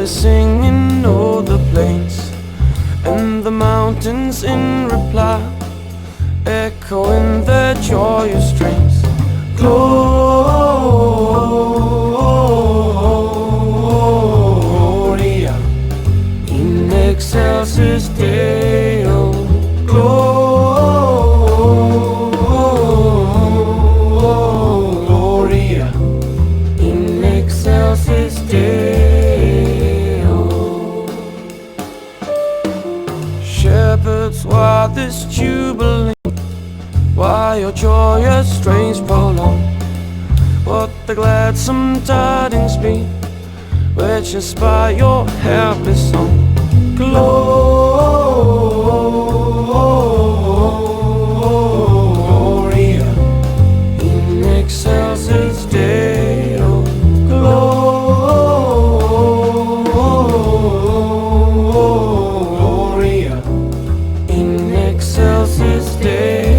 are singing o'er the plains, and the mountains in reply, echoing their joyous strains. Gloria in excelsis Deo. Gloria in excelsis Deo. Shepherds, why this jubilee? Why your joyous strains prolong? What the gladsome tidings be, which inspire your helpless song? Gloria in excelsis Deo. Gloria in excelsis Deo.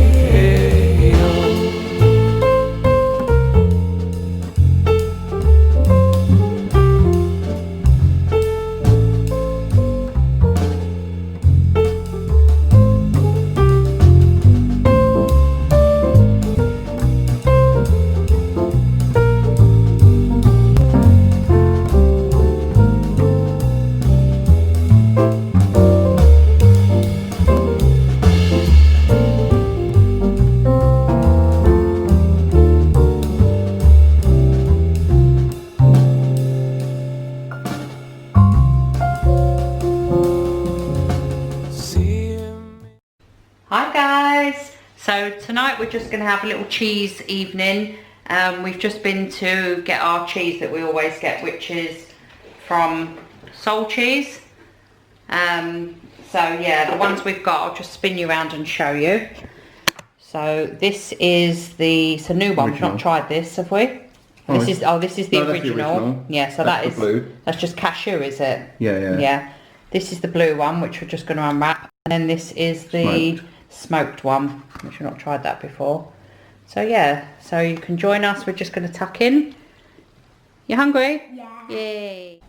Hi guys, so tonight we're just going to have a little cheese evening. We've just been to get our cheese that we always get, which is from Soul Cheeze. So yeah, the ones we've got, I'll just spin you around and show you. So this is the new one. We've not tried this, have we? Oh, this is the original. Yeah, so that's that's just cashew, is it? Yeah. Yeah. This is the blue one, which we're just going to unwrap, and then this is the smoked one, which we've not tried that before. So yeah, so you can join us. We're just going to tuck in. You hungry? Yeah. Yay.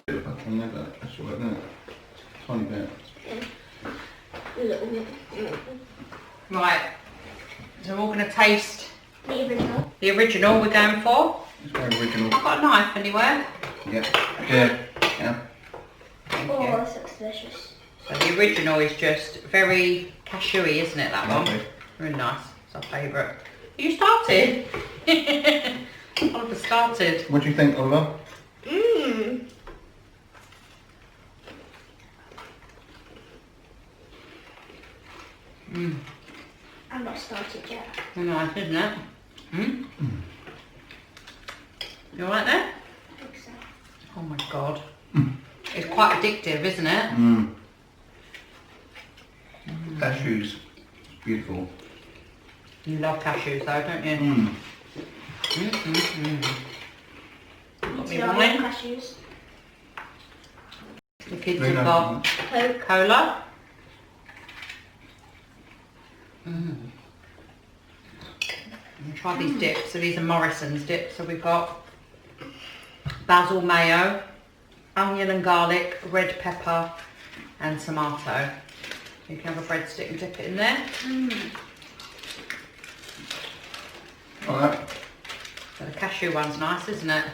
That's all right there. Tiny bit. A little bit. Right, so we're all going to taste The original. the original we're going for. It's very original. I've got a knife anywhere. Yeah. Yeah. Thank Oh, you. this looks delicious. So the original is just very cashewy, isn't it, that one? Lovely. Very nice. It's our favourite. You started? Oliver started. What do you think, Oliver? Mmm. Mm. I'm not started yet. Nice, isn't it? Mm? You alright there? I think so. Oh my god. It's quite addictive, isn't it? Cashews. Beautiful. You love cashews though, don't you? Got me Do you like wine. cashews? The kids have got Cola. Try these dips. So these are Morrison's dips. So we've got basil mayo, onion and garlic, red pepper and tomato. You can have a breadstick and dip it in there. Alright. So the cashew one's nice, isn't it?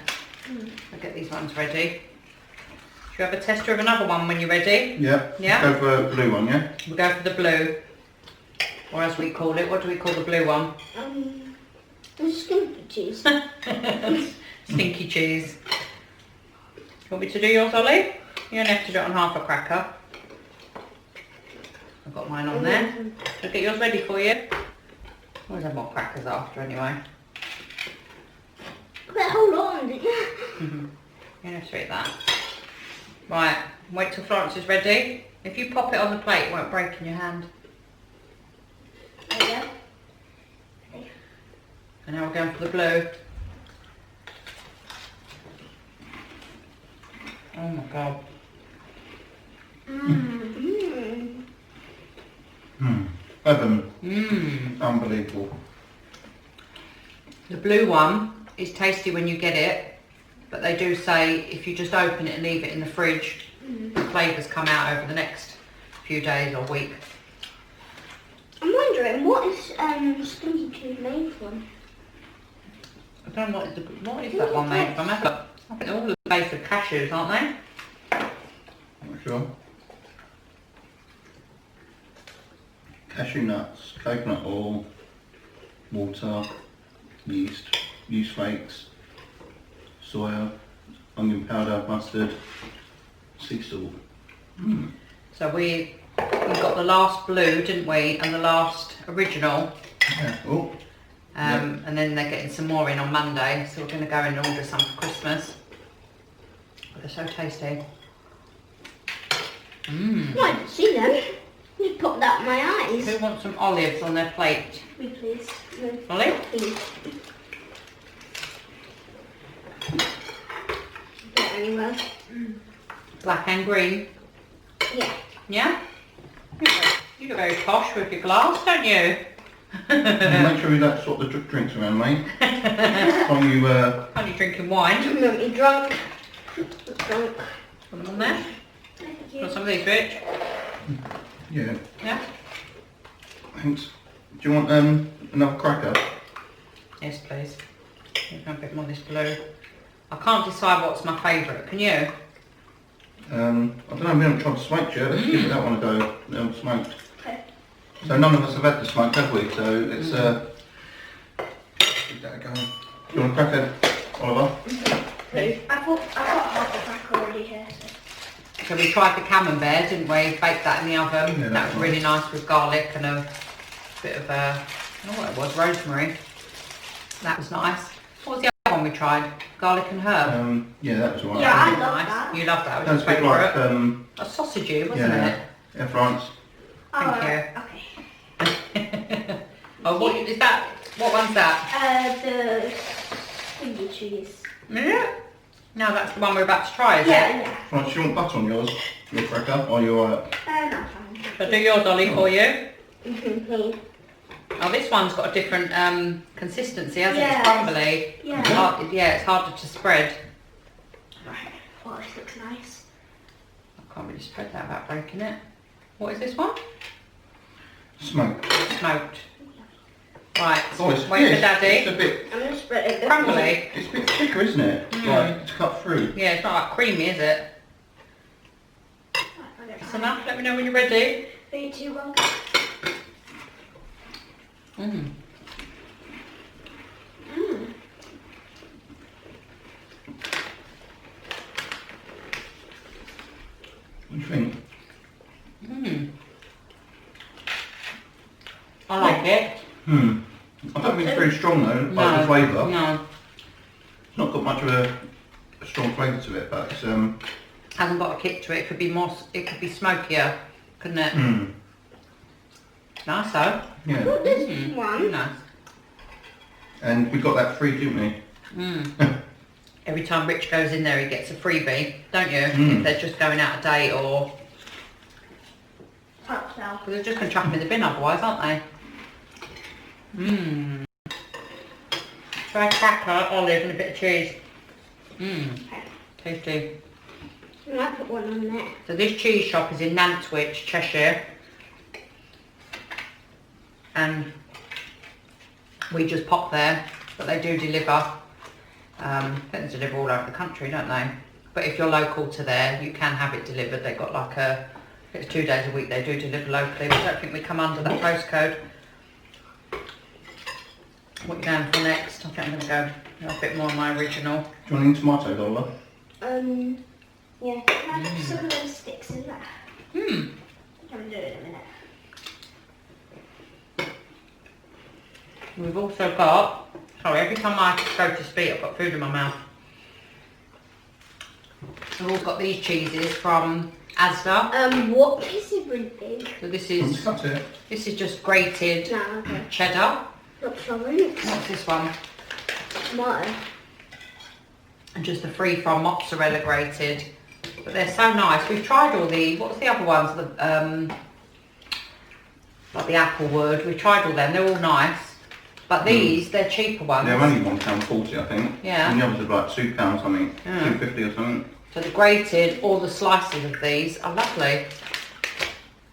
I'll get these ones ready. Should we have a tester of another one when you're ready? Yeah. Yeah? Go for a blue one, yeah? We'll go for the blue. Or as we call it, what do we call the blue one? The skinky cheese. Stinky cheese. You want me to do yours, Ollie? You only have to do it on half a cracker. I've got mine on there. I'll get yours ready for you. Always have more crackers after anyway. But hold on, didn't you? You know, straight that. Right, wait till Florence is ready. If you pop it on the plate, it won't break in your hand. There you go. And now we're going for the blue. Oh my god. Heaven. Unbelievable. The blue one is tasty when you get it, but they do say if you just open it and leave it in the fridge, the flavours come out over the next few days or week. I'm wondering, what is Stinky Cheese made from? I don't know what is that one made from? I think they're all based of cashews, aren't they? Not sure. Cashew nuts, coconut oil, water, yeast flakes, soya, onion powder, mustard, sea salt. So we got the last blue, didn't we? And the last original. Yeah. Oh. And then they're getting some more in on Monday, so we're going to go and order some for Christmas. But they're so tasty. Oh, I didn't see them. Just popped that in my eyes. Who wants some olives on their plate? Me, please. No, Olive? please. Get anywhere. Black and green. Yeah. Yeah? You look very posh with your glass, don't you? Make sure you don't swap the drinks around, mate. While you Only drinking wine. You make me drunk. Drunk. Put them on there. Thank you. Got some of these, Rich? yeah. Yeah? Thanks. Do you want another cracker? Yes, please. There's a bit more of this blue. I can't decide what's my favourite, can you? I don't know. We haven't tried the smoked yet. Let's give that one a go. Smoked. Okay. So none of us have had the smoked, have we? So it's give that a go. Do you want a cracker, Oliver? Please. I've got half a crack already here. So we tried the camembert, didn't we? Baked that in the oven. Yeah, that was really nice with garlic and a bit of, I don't know what it was, rosemary. That was nice. What was the other one we tried? Garlic and herb. Yeah, that was all right. Yeah, I Really love nice. that. You loved that. That was Was a your bit like favourite? A sausagey, wasn't yeah, France. Thank you. Okay. Oh, what is that? What one's that? The Stinky Cheese. Yeah. No, that's the one we're about to try, is it? Yeah. France, do you want butter on yours? Your cracker, or your No, fine. Shall I do yours, Ollie, for you? Please. Oh, this one's got a different consistency, hasn't it? Yeah. It's crumbly. Yeah. It's harder to spread. Right. Oh, this looks nice. I can't really spread that without breaking it. What is this one? smoked. Smoked. Right, Oh, it's, wait for It's a Daddy. bit, I'm gonna spread it. Crumbly. it's a bit thicker, isn't it? Like, to cut through. Yeah, it's not like creamy, is it? That's enough. Let me know when you're ready. 3, 2, 1. Mm. What do you think? Mm. I like it. I don't think it's very strong though, like No, the flavour. no. It's not got much of a strong flavour to it, but it's Hasn't got a kick to it. It could be more. It could be smokier, couldn't it? Nice though. yeah. Oh, this one. Nice. And we got that free, didn't we? Every time Rich goes in there, he gets a freebie, don't you? If they're just going out a date or... Upsell. Because they're just going to chuck them in the bin otherwise, aren't they? Try a cracker, olive and a bit of cheese. Tasty. I might put one on there. So this cheese shop is in Nantwich, Cheshire. And we just pop there, but they do deliver. I think they deliver all over the country, don't they? But if you're local to there, you can have it delivered. They've got like it's 2 days a week they do deliver locally. I don't think we come under that postcode. What are you going for next? I think I'm going to go a bit more on my original. Do you want any tomatoes, Lola? Yeah. Can I put some of those sticks in there? I'm gonna do it in a minute. We've also got, sorry, every time I go to speak I've got food in my mouth. We've all got these cheeses from Asda. What? This is really big. So this is just grated cheddar. Not sorry. What's this one? Tomato. And just the free from mozzarella grated. But they're so nice. We've tried all the, what's the other ones? The, like the Applewood. We've tried all them. They're all nice. But these, they're cheaper ones. They're only £1.40, I think. Yeah. And the others are like £2 something, £2.50 or something. So the grated, all the slices of these are lovely.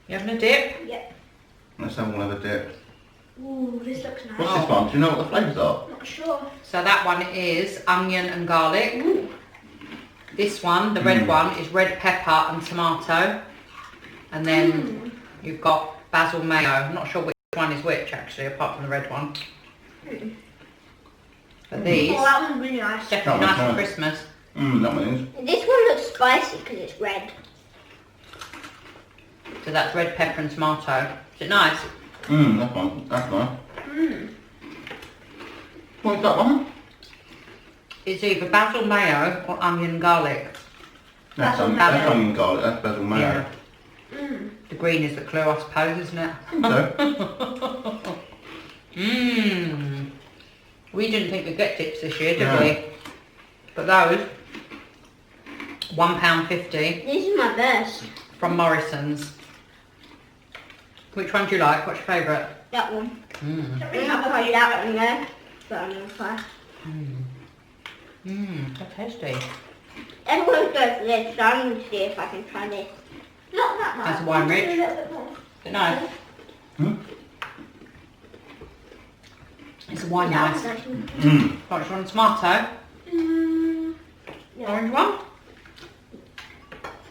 You having a dip? Yep. Let's have one of a dip. Ooh, this looks nice. What's this one? Do you know what the flavours are? Not sure. So that one is onion and garlic. Ooh. This one, the red one, is red pepper and tomato. And then you've got basil mayo. I'm not sure which one is which actually, apart from the red one. But these, that one's really nice. definitely nice for Christmas. That one is. This one looks spicy because it's red. So that's red pepper and tomato. Is it nice? That one. That's nice. What's that one? It's either basil mayo or onion and garlic. That's Basil onion mayo. and garlic. That's basil mayo. The green is the clue, I suppose, isn't it? I think so. We didn't think we'd get dips this year, did we? But those, £1.50 This is my best. from Morrison's. Which one do you like? What's your favourite? That one. I'll try that one there. But I'm going to try. So tasty. Everyone's going for this, so I'm going to see if I can try this. Not that much. That's a wine rich. A little bit more. Is it nice? It's a wine nice. That was Orange one, tomato. yeah. Orange one.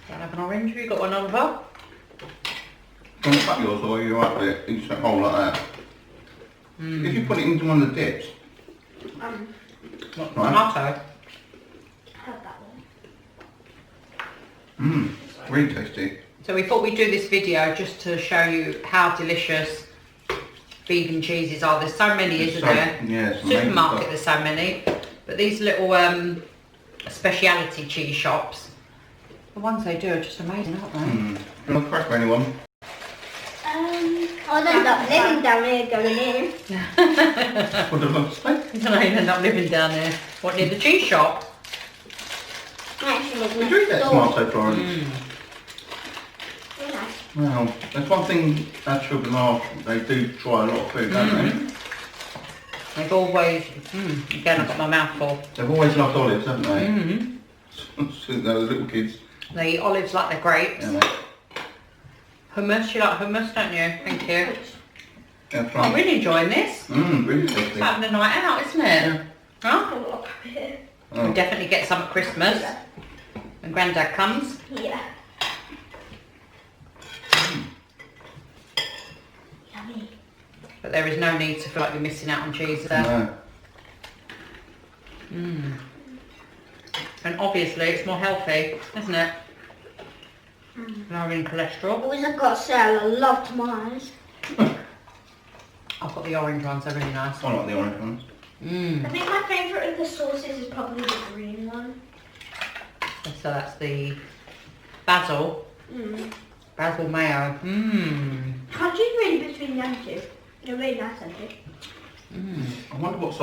Don't have an orange. Have you got one, Oliver? Do you want to cut yours or are you alright with it? You just a hole like that. If you put it into one of the dips, What, Right. tomato? Have that one. really tasty. So we thought we'd do this video just to show you how delicious vegan cheeses are. There's so many, isn't there? Yeah, it's amazing Supermarket, stuff. there's so many. But these little speciality cheese shops, the ones they do are just amazing, aren't they? Do you want to crack for anyone? I'll end up living down here going in. What did I say? You end up living down there. What, near the cheese shop? Actually, Did you eat that tomato, Florence? Really nice. Well, that's one thing our children are, they do try a lot of food, don't they? They've always, again I've got my mouth full. They've always loved olives, haven't they? Since they were little kids. They eat olives like they're grapes. Yeah, Hummus, you like hummus, don't you? Thank you. yeah, I'm really enjoying this. really tasty. It's having a night out, isn't it? Huh? Oh. We'll definitely get some at Christmas when Grandad comes. Yeah. Yummy. But there is no need to feel like you're missing out on cheese there. No. And obviously it's more healthy, isn't it? Lowering cholesterol. Always I've got to say, I love tomatoes. I've got the orange ones, they're really nice. I like the orange ones. I think my favourite of the sauces is probably the green one. So that's the basil. Basil mayo. Can't choose really between them two. They're really nice, aren't they? I wonder what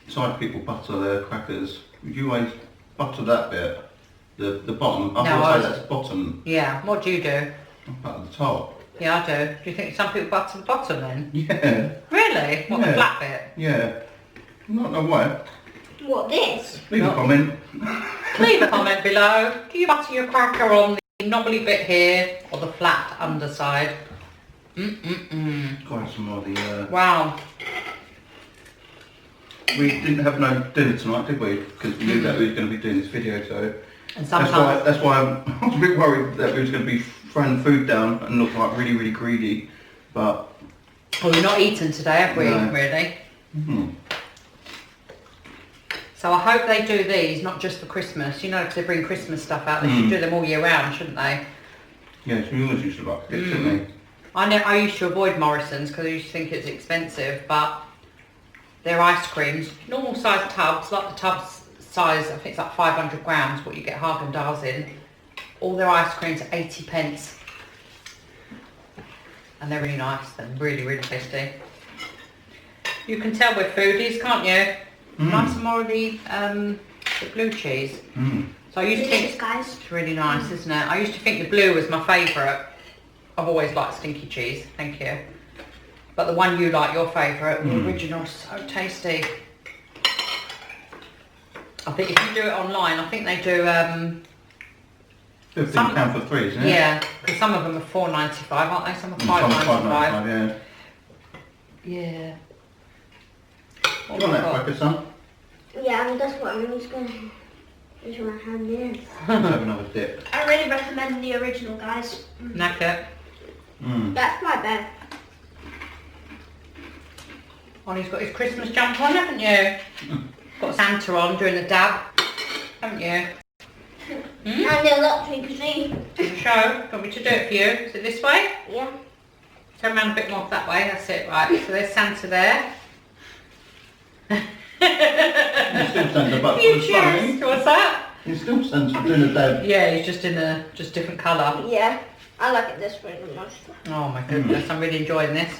side people butter their crackers. Would you always butter that bit? The bottom? I No, would I- say that's bottom. Yeah, what do you do? I butter the top. Yeah, I do. Do you think some people butter the bottom then? Yeah, Really? What, the Yeah. flat bit? yeah. Not no way. What, this? Leave a No. comment. Leave a comment below. Do you butter your cracker on the knobbly bit here or the flat underside? Got some more of the. Wow. We didn't have no dinner tonight, did we? Because we knew that we were going to be doing this video, so And that's why I was a bit worried that we was going to be throwing food down and look like really, really greedy. But Well, we're not eating today, have we, No. really? So I hope they do these, not just for Christmas. You know, because they bring Christmas stuff out. They should do them all year round, shouldn't they? yeah, so we always used to like this, didn't we? I used to avoid Morrison's because I used to think it's expensive, but their ice creams, normal sized tubs, like the tubs size, I think it's like 500 grams, what you get Haagen-Dazs in. All their ice creams are 80p. And they're really nice. They're really, really tasty. You can tell we're foodies, can't you? Nice and more of the blue cheese. So I used to think, guys. it's really nice, isn't it? I used to think the blue was my favourite. I've always liked stinky cheese, thank you. But the one you like, your favourite, the original, so tasty. I think if you do it online, I think they do... £15 for 3, isn't it? Yeah, because some of them are £4.95, aren't they? Some are £5.95. Yeah. Do you want that cracker, son? Yeah, that's what I'm just going to use my hand in. Let's have another dip. I really recommend the original, guys. Knack it. That's my bed. Ollie's got his Christmas jumper on, haven't you? Got Santa on doing the dab, haven't you? And the lottery machine. Show, do you want me to do it for you? Is it this way? Yeah. Turn around a bit more that way, that's it, right. So there's Santa there. He's still Santa, but You for the funny, cheers. What's that? he's still Santa doing a dab. Yeah, he's just in a different colour. Yeah. I like it this way the most. Oh my goodness, I'm really enjoying this.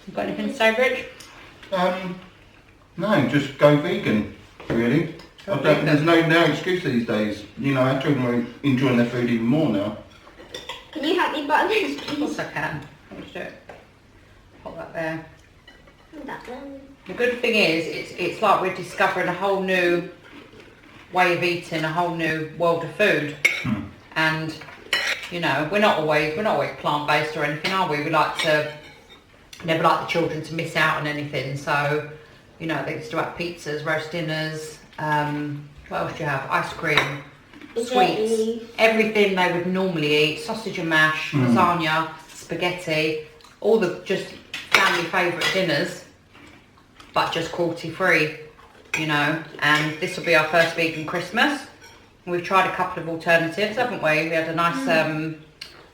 You got anything to say, Rich? No, just go vegan, really. There's no excuse these days. You know, our children are enjoying their food even more now. Can you help me button this, Of please? course I can. Let me do it. Pop that there. That one. The good thing is, it's like we're discovering a whole new way of eating, a whole new world of food. And you know, we're not always plant-based or anything, are we? We never like the children to miss out on anything. So, you know, they used to have pizzas, roast dinners. What else do you have? Ice cream, sweets, everything they would normally eat. Sausage and mash, lasagna, spaghetti, all the just family favourite dinners, but just cruelty-free, you know. And this will be our first vegan Christmas. We've tried a couple of alternatives, haven't we? We had a nice,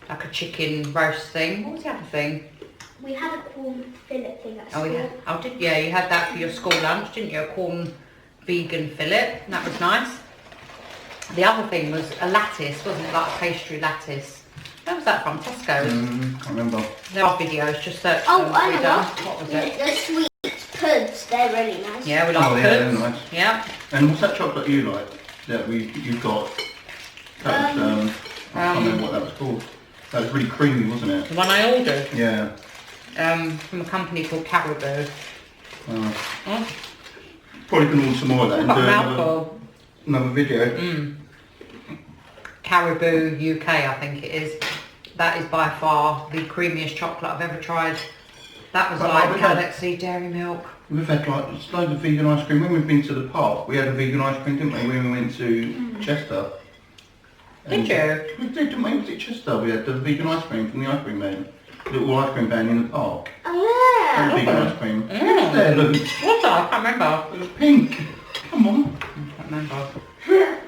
like a chicken roast thing. What was the other thing? We had a corn fillet thing at school. Oh yeah. Oh, yeah, you had that for your school lunch, didn't you? A corn vegan fillet. That was nice. The other thing was a lattice, wasn't it? Like a pastry lattice. Where was that from? Tesco's? I remember. There are videos, just search Oh, them. I know What was it? The sweet puds, they're really nice. Yeah, we like Oh, yeah, they're puds. nice. Yeah. And what's that chocolate you like that you got? That was, I can't remember what that was called. That was really creamy, wasn't it? The one I ordered. Yeah. From a company called Caribou. Probably can order some more of that and Got a do mouthful. another video. Caribou UK, I think it is. That is by far the creamiest chocolate I've ever tried. That was But like we've had- Galaxy Dairy Milk. We've had like loads of vegan ice cream. When we've been to the park, we had a vegan ice cream, didn't we? When we went to Chester. Did you? We did, didn't we? Was it Chester? We had the vegan ice cream from the ice cream man. Little ice cream van in the park. Oh And yeah. vegan ice cream. It was there, look. What's that? I can't remember. It was pink. Come on. I can't remember.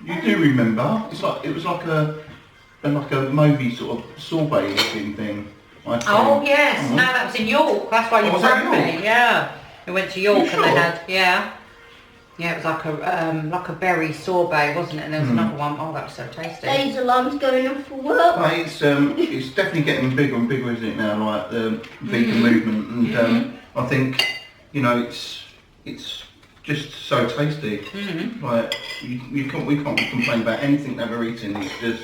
You do remember? It was like a movie sort of sorbet looking thing. Ice cream. Oh yes, no, that was in York. That's why you Oh, was that phoned me. York? Yeah, we went to York You and sure? they had yeah, it was like a berry sorbet, wasn't it? And there was another one. Oh, that was so tasty. Those alarms going off for work. But it's definitely getting bigger and bigger, isn't it now? Like the vegan movement, and I think you know it's just so tasty. Like we can't complain about anything that we're eating. It's just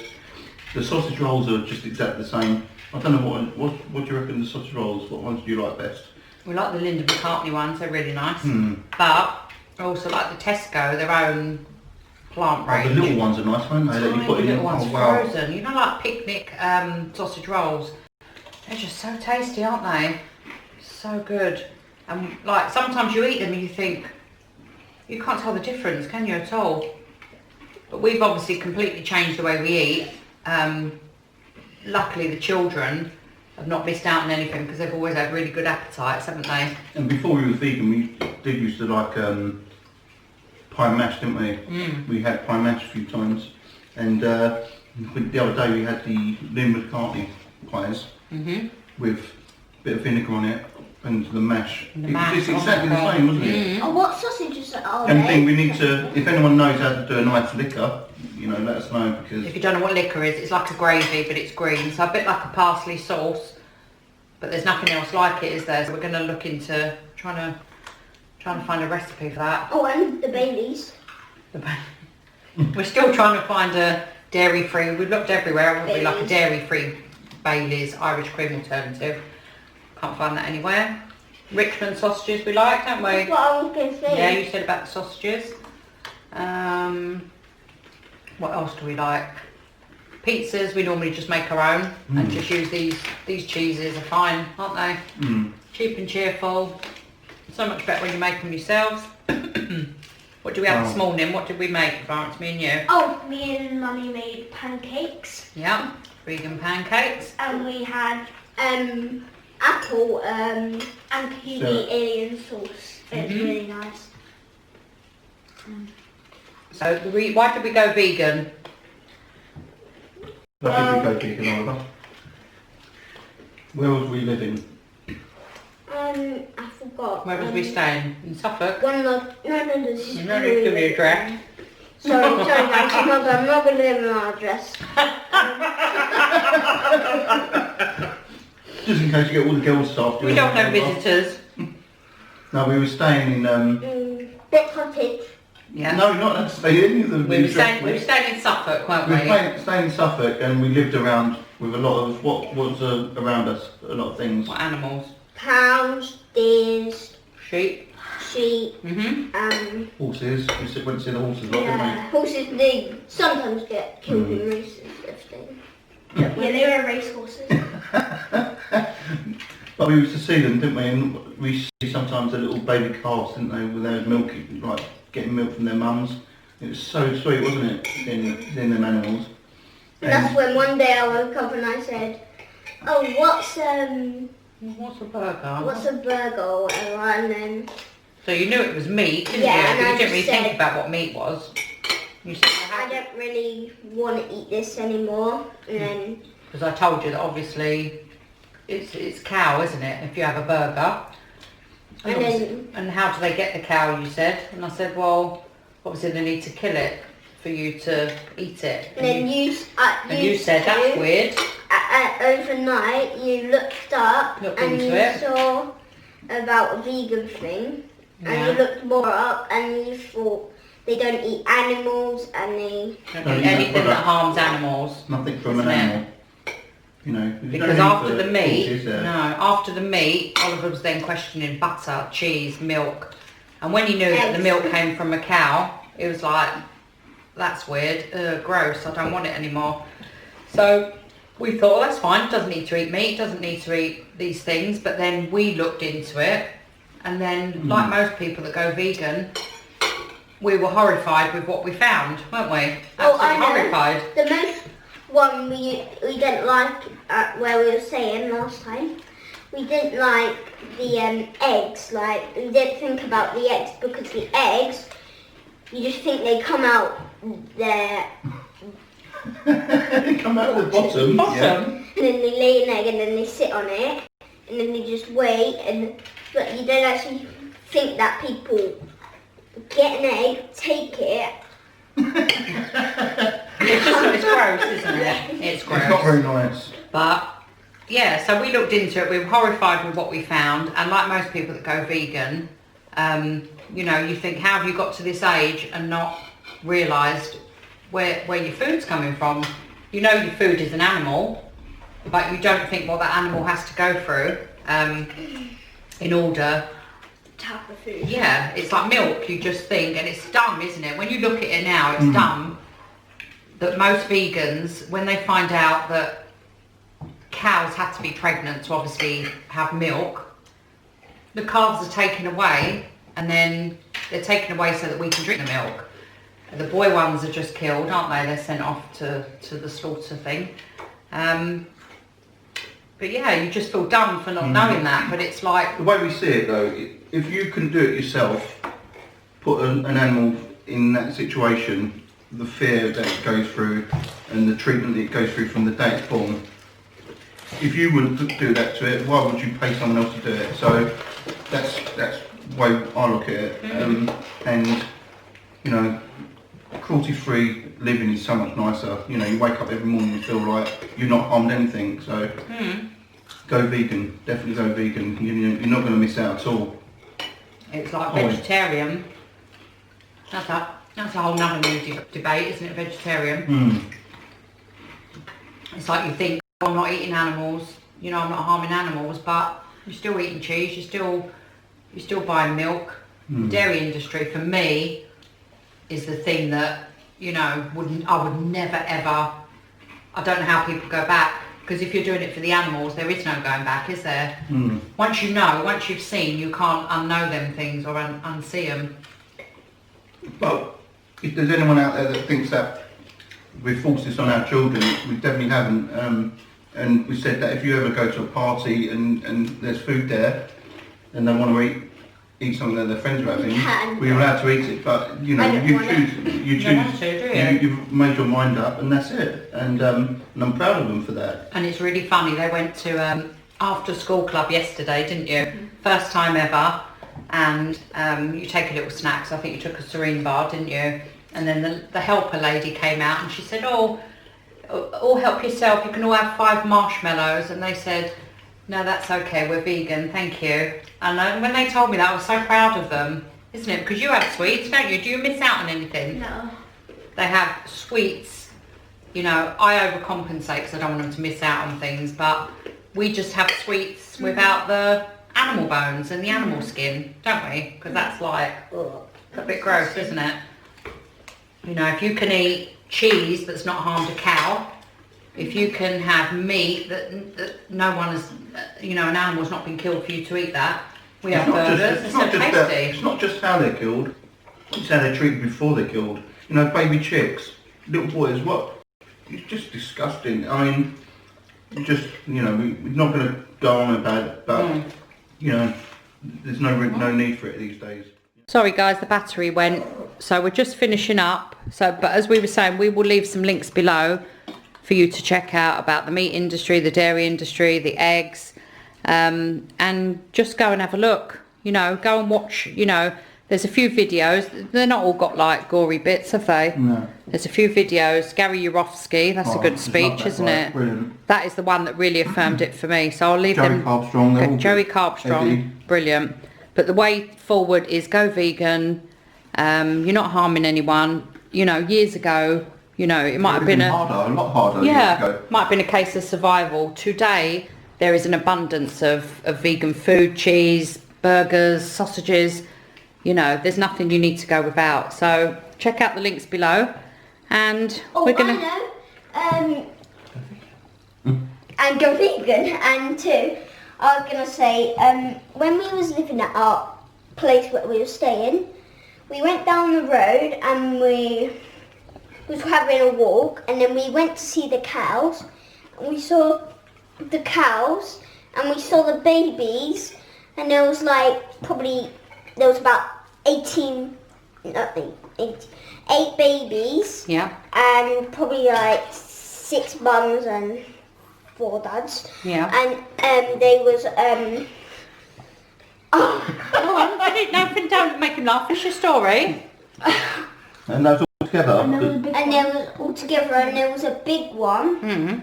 the sausage rolls are just exactly the same. I don't know what do you reckon the sausage rolls? What ones do you like best? We like the Linda McCartney ones. They're really nice. But I also like the Tesco, their own plant Oh, range. the little ones are nice, aren't they? That you Tiny put in. little ones, Oh wow. frozen. You know, like picnic sausage rolls. They're just so tasty, aren't they? So good. And like sometimes you eat them and you think you can't tell the difference, can you at all? But we've obviously completely changed the way we eat. Luckily, the children have not missed out on anything because they've always had really good appetites, haven't they? And before we were vegan, we did used to like pie and mash, didn't we? We had pie and mash a few times, and the other day we had the Linda McCartney pies with a bit of vinegar on it. and the mash. And the mash, It's exactly the same, wasn't it? Oh, what sausages are And I they? think we need to, if anyone knows how to do a nice liquor, you know, let us know, because If you don't know what liquor is, it's like a gravy, but it's green. So a bit like a parsley sauce, but there's nothing else like it, is there? So we're going to look into trying to find a recipe for that. Oh, and the Baileys. We're still trying to find a dairy-free. We've looked everywhere, haven't we? Like a dairy-free Baileys Irish cream alternative. Can't find that anywhere. Richmond sausages we like, don't we? That's what I was going to say. Yeah, you said about the sausages. What else do we like? Pizzas, we normally just make our own and just use these cheeses. Are fine, aren't they? Cheap and cheerful. So much better when you make them yourselves. What do we have this morning? What did we make, Florence, me and you? Oh, me and Mummy made pancakes. Yeah, vegan pancakes. And we had apple amphibian alien sauce. It's really nice. So why did we go vegan? I think we go vegan, Oliver. Where was we living? I forgot. Where was we staying? In Suffolk? No, this is You don't need to give me a address. Sorry guys, I'm not going to give my address. Just in case you get all the girls staff. We don't have visitors. No, we were staying in Bit cottage. Yeah. No, not allowed to stay in any of them. We were staying in Suffolk, weren't We we? were staying in Suffolk, and we lived around with a lot of what was around us, a lot of things. What animals? Cows, deers, Sheep. sheep, Horses. We went to see the horses a lot, yeah, horses. They sometimes get killed in races. Everything. Yeah. Yeah, they were race horses. didn't we? But we used to see them, didn't we? And we see sometimes the little baby calves, didn't they, with their milk, like getting milk from their mums. It was so sweet, wasn't it, seeing them animals. And that's when one day I woke up and I said, "Oh, what's a burger or whatever?" And then So you knew it was meat, didn't Yeah, you? and But I you didn't really just think said- about what meat was. You said, I don't really want to eat this anymore. And then because I told you that obviously it's cow, isn't it? If you have a burger. And how do they get the cow, you said? And I said, well, obviously they need to kill it for you to eat it. And then you said, that's weird. Overnight, you looked up Looked and into you it. saw about a vegan thing, and Yeah. you looked more up and you thought they don't eat animals and they. Don't No, eat you anything don't. that harms animals. Nothing from an Isn't it? animal. You know. there's no Because need after for the meat, horses there. after the meat, Oliver was then questioning butter, cheese, milk. And when he knew that the Eggs. milk came from a cow, it was like, that's weird, gross, I don't want it anymore. So we thought, well, that's fine, it doesn't need to eat meat, it doesn't need to eat these things. But then we looked into it, and then, like most people that go vegan, we were horrified with what we found, weren't we? Oh, I Absolutely know. horrified. The most one we didn't like where we were saying last time. We didn't like the eggs. Like we didn't think about the eggs because the eggs, you just think they come out there. They come out of the bottom. Yeah. And then they lay an egg and then they sit on it and then they just wait but you don't actually think that people get an egg, take it. It's gross, isn't it? It's gross. It's not very nice. But yeah, so we looked into it. We were horrified with what we found, and like most people that go vegan, you know, you think, how have you got to this age and not realised where your food's coming from? You know your food is an animal, but you don't think what that animal has to go through in order. Type of food. Yeah, it's like milk. You just think, and it's dumb, isn't it? When you look at it now, it's dumb that most vegans, when they find out that cows had to be pregnant to obviously have milk, the calves are taken away, and then they're taken away so that we can drink the milk. The boy ones are just killed, aren't they? They're sent off to the slaughter thing. But yeah, you just feel dumb for not knowing that. But it's like, The way we see it though, if you can do it yourself, put an animal in that situation, the fear that it goes through and the treatment that it goes through from the day it's born, if you wouldn't do that to it, why would you pay someone else to do it? So that's the way I look at it. And you know, cruelty-free living is so much nicer. You know, you wake up every morning and feel like you've not harmed anything. So go vegan, definitely go vegan. You're not going to miss out at all. It's like vegetarian. That's a whole nother new debate, isn't it? Vegetarian. It's like you think, oh, I'm not eating animals. You know, I'm not harming animals, but you're still eating cheese. You're still buying milk. The dairy industry, for me, is the thing that, you know, I would never ever. I don't know how people go back, because if you're doing it for the animals, there is no going back, is there? Once you know, once you've seen, you can't unknow them things or unsee them. Well, if there's anyone out there that thinks that we've forced this on our children, we definitely haven't. And we said that if you ever go to a party and there's food there, and they want to eat something that their friends are having, we're allowed to eat it. But you know, you choose. You've made your mind up, and that's it. And I'm proud of them for that. And it's really funny. They went to after school club yesterday, didn't you? First time ever. And you take a little snack. So I think you took a serene bar, didn't you? And then the helper lady came out and she said, "Oh, all help yourself. You can all have 5 marshmallows." And they said, "No, that's okay. We're vegan. Thank you." And when they told me that, I was so proud of them, isn't it? Because you have sweets, don't you? Do you miss out on anything? No. They have sweets. You know, I overcompensate because I don't want them to miss out on things, but we just have sweets without the animal bones and the animal skin, don't we? Because that's like a bit gross, isn't it? You know, if you can eat cheese that's not harmed a cow, if you can have meat that no one has, you know, an animal's not been killed for you to eat that. We have burgers, it's so tasty. It's not just how they're killed, it's how they're treated before they're killed. You know, baby chicks, little boys, what? It's just disgusting. I mean, just, you know, we're not going to go on about it, but, you know, there's no need for it these days. Sorry guys, the battery went, so we're just finishing up. So, but as we were saying, we will leave some links below for you to check out about the meat industry, the dairy industry, the eggs, and just go and have a look. You know, go and watch. You know, there's a few videos. They're not all got like gory bits, have they? No. There's a few videos. Gary Yourofsky, that's a good speech, isn't it? Brilliant. That is the one that really affirmed it for me. So I'll leave them. Joey Carbstrong, brilliant. But the way forward is go vegan. You're not harming anyone. You know, years ago, you know, it might have been a lot harder. Yeah, years ago. Might have been a case of survival. Today, there is an abundance of vegan food, cheese, burgers, sausages. You know, there's nothing you need to go without. So check out the links below, and we're gonna. I know. And go vegan, and too. I was gonna say, when we was living at our place where we were staying, we went down the road and we was having a walk, and then we went to see the cows, and we saw the cows, and we saw the babies, and there was like there was about 8 babies. Yeah. And probably like 6 mums and 4 dads. Yeah. And they was don't make him laugh. Finish your story. And those all together. And there was all together, and there was a big one,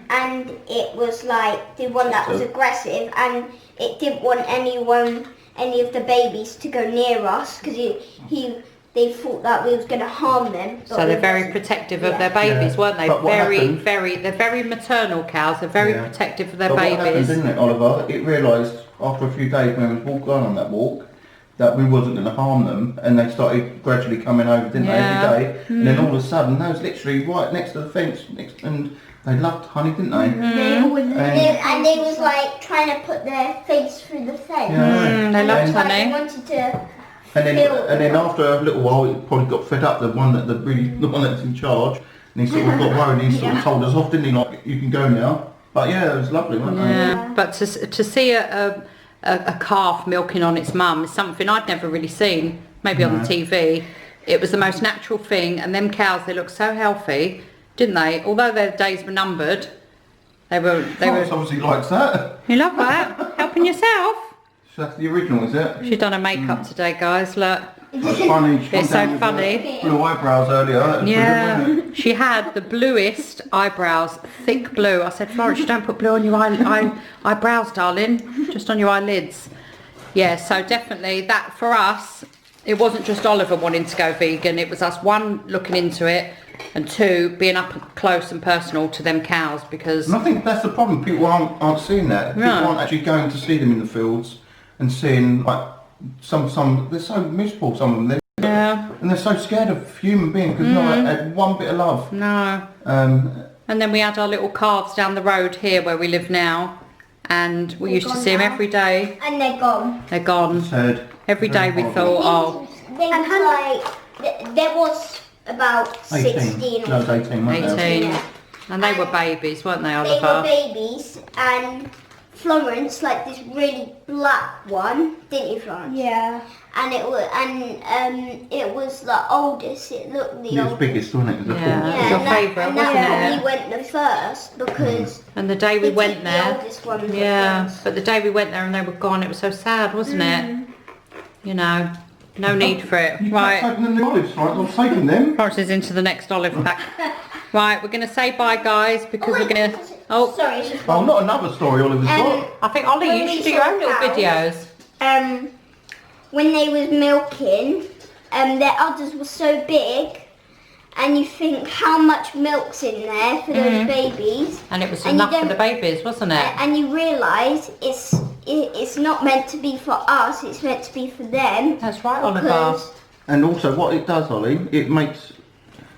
and it was like the one that was aggressive, and it didn't want any of the babies to go near us because they thought that we was going to harm them. So they're very protective of their babies, weren't they? They're very maternal cows. They're very protective of their babies. What happened, didn't it, Oliver? It realised after a few days when we was going on that walk that we wasn't going to harm them, and they started gradually coming over, didn't they, every day? And then all of a sudden, they was literally right next to the fence, and they loved honey, didn't they? And they was like trying to put their face through the fence. They loved honey. They wanted to. And then after a little while, he probably got fed up. The one that's in charge, and he sort of got worried. And he sort of told us off, didn't he? Like, you can go now. But yeah, it was lovely, wasn't it? Yeah, but to see a calf milking on its mum is something I'd never really seen. Maybe on the TV. It was the most natural thing. And them cows, they look so healthy, didn't they? Although their days were numbered, They were. Florence obviously likes that. You love that? Helping yourself. So that's the original, is it? She's done her makeup today, guys. Look. That's funny. She It's come down so with funny. Blue eyebrows earlier. That was brilliant, wasn't Yeah, she had the bluest eyebrows, thick blue. I said, Florence, you don't put blue on your eyebrows, darling, just on your eyelids. Yeah, so definitely that for us, it wasn't just Oliver wanting to go vegan. It was us, one, looking into it, and two, being up close and personal to them cows because... And I think that's the problem. People aren't seeing that. People No. aren't actually going to see them in the fields and seeing like some. They're so miserable. Some of them. Yeah. And they're so scared of human beings because not had one bit of love. No. And then we had our little calves down the road here where we live now, and we used to see them every day. And they're gone. They're gone. sad. Every day we thought, oh, There was about 16 18. No, it was 18, wasn't there? 18. Yeah. And they were babies, weren't they, They Oliver? were babies, and Florence, like this really black one, didn't you, Florence? Yeah. And it was the oldest. It looked the It was oldest. biggest, wasn't it? It was the Yeah. fourth. It was your favourite, and wasn't that it? we went the first because And the day we they went took there, the oldest one. yeah, first. but the day we went there and they were gone, it was so sad, wasn't it? You know, no need for it. You Right, can't take them the olives, right? I've taken them. Florence is into the next olive pack. Right, we're going to say bye, guys, because we're going to... Oh, Sorry, it's just Oh, not another story Oliver's got. I think, Ollie, you should do your own little videos. when they was milking, their udders were so big, and you think how much milk's in there for those babies, And it was And you enough for don't- the babies, wasn't it? and you realise it's not meant to be for us, it's meant to be for them. That's right, Oliver. Because And also what it does, Ollie,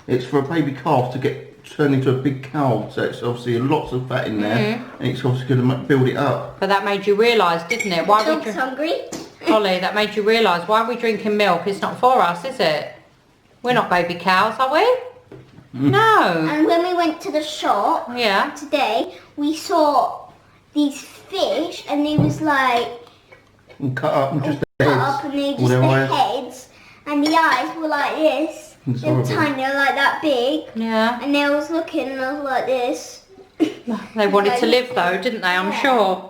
it's for a baby calf to get turned into a big cow, so it's obviously lots of fat in there, and it's obviously going to build it up. But that made you realise, didn't it? Why dog's we hungry. Ollie, that made you realise why are we drinking milk? It's not for us, is it? We're not baby cows, are we? No. And when we went to the shop Yeah. today, we saw these fish, and they was like And cut up and just the cut heads. up, and they all just their the eyes. heads, and the eyes were like this. It's They're horrible. tiny, they're like that big, Yeah. and they was looking, and I was like this. They wanted to live though, didn't they? I'm sure.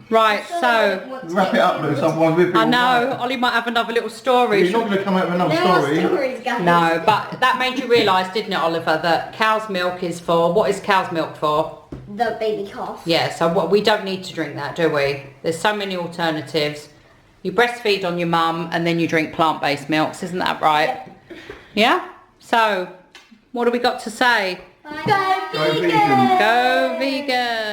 Right, so Wrap it up, Luce, otherwise we'll be I all know right. Ollie might have another little story. You're not going to come out with another story. stories, guys. No, but that made you realise, didn't it, Oliver, that cow's milk is for, what is cow's milk for? The baby calf. Yeah, so what, we don't need to drink that, do we? There's so many alternatives. You breastfeed on your mum and then you drink plant-based milks, isn't that right? Yeah? So, what do we got to say? Go Go vegan. vegan. Go vegan!